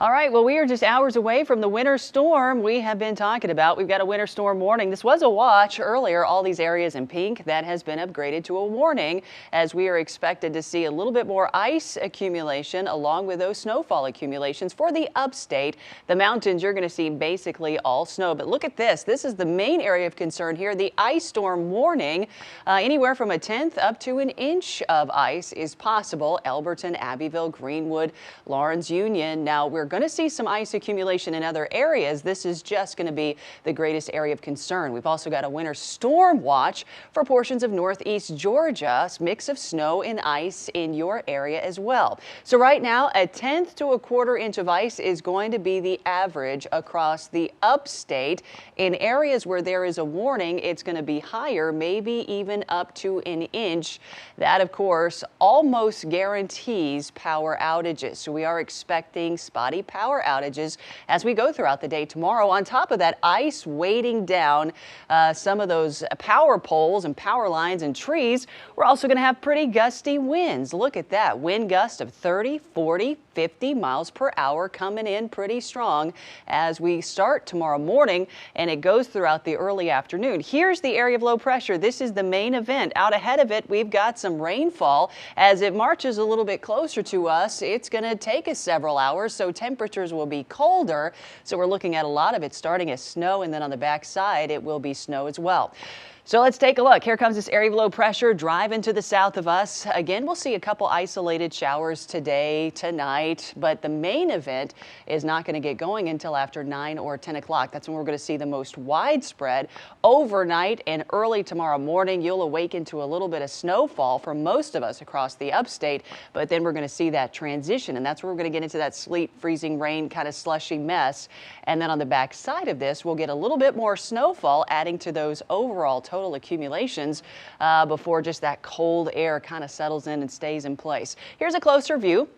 All right, well, we are just hours away from the winter storm we have been talking about. We've got a winter storm warning. This was a watch earlier. All these areas in pink, that has been upgraded to a warning as we are expected to see a little bit more ice accumulation along with those snowfall accumulations for the upstate. The mountains, you're going to see basically all snow. But look at this. This is the main area of concern here. The ice storm warning, anywhere from a tenth up to an inch of ice is possible. Elberton, Abbeville, Greenwood, Lawrence, Union. Now, we're going to see some ice accumulation in other areas. This is just going to be the greatest area of concern. We've also got a winter storm watch for portions of northeast Georgia. Mix of snow and ice in your area as well. So right now, a tenth to a quarter inch of ice is going to be the average across the upstate. In areas where there is a warning, it's going to be higher, maybe even up to an inch. That, of course, almost guarantees power outages. So we are expecting spotty power outages as we go throughout the day tomorrow. On top of that, ice weighting down some of those power poles and power lines and trees. We're also going to have pretty gusty winds. Look at that. Wind gust of 30, 40, 50 miles per hour coming in pretty strong as we start tomorrow morning, and it goes throughout the early afternoon. Here's the area of low pressure. This is the main event. Out ahead of it, we've got some rainfall. As it marches a little bit closer to us, it's going to take us several hours, so temperatures will be colder. So we're looking at a lot of it starting as snow, and then on the back side, it will be snow as well. So let's take a look. Here comes this area of low pressure driving to the south of us. Again, we'll see a couple isolated showers today, tonight, but the main event is not going to get going until after 9 or 10 o'clock. That's when we're going to see the most widespread. Overnight and early tomorrow morning, you'll awaken to a little bit of snowfall for most of us across the upstate, but then we're going to see that transition, and that's where we're going to get into that sleet, freezing rain, kind of slushy mess. And then on the back side of this, we'll get a little bit more snowfall, adding to those overall total accumulations before just that cold air kind of settles in and stays in place. Here's a closer view.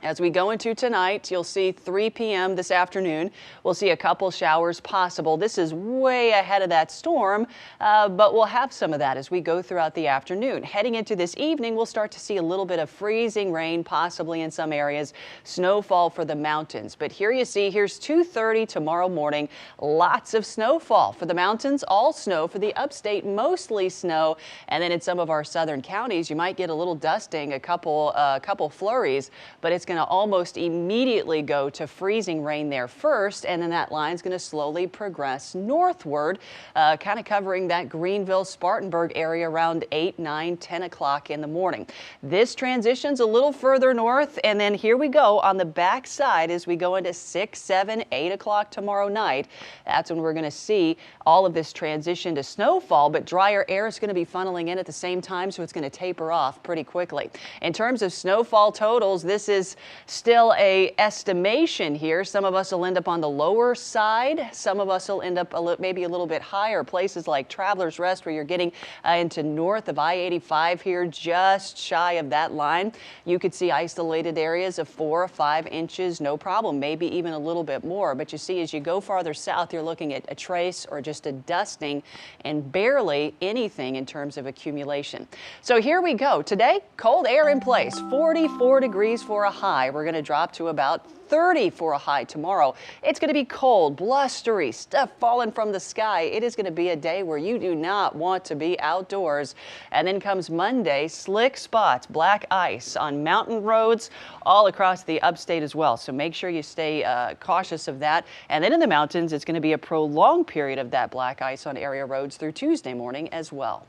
As we go into tonight, you'll see 3 p.m. this afternoon. We'll see a couple showers possible. This is way ahead of that storm, but we'll have some of that as we go throughout the afternoon. Heading into this evening, we'll start to see a little bit of freezing rain, possibly in some areas, snowfall for the mountains. But here you see, here's 2:30 tomorrow morning. Lots of snowfall for the mountains, all snow for the upstate, mostly snow. And then in some of our southern counties, you might get a little dusting, a couple flurries, but it's going to almost immediately go to freezing rain there first, and then that line's going to slowly progress northward, kind of covering that Greenville, Spartanburg area around 8, 9, 10 o'clock in the morning. This transitions a little further north, and then here we go on the back side as we go into 6, 7, 8 o'clock tomorrow night. That's when we're going to see all of this transition to snowfall, but drier air is going to be funneling in at the same time, so it's going to taper off pretty quickly. In terms of snowfall totals, this is still a estimation here. Some of us will end up on the lower side. Some of us will end up maybe a little bit higher. Places like Travelers Rest, where you're getting into north of I-85 here, just shy of that line. You could see isolated areas of 4 or 5 inches, no problem, maybe even a little bit more. But you see, as you go farther south, you're looking at a trace or just a dusting and barely anything in terms of accumulation. So here we go. Today, cold air in place, 44 degrees for a high. We're going to drop to about 30 for a high tomorrow. It's going to be cold, blustery, stuff falling from the sky. It is going to be a day where you do not want to be outdoors. And then comes Monday, slick spots, black ice on mountain roads all across the upstate as well. So make sure you stay cautious of that. And then in the mountains, it's going to be a prolonged period of that black ice on area roads through Tuesday morning as well.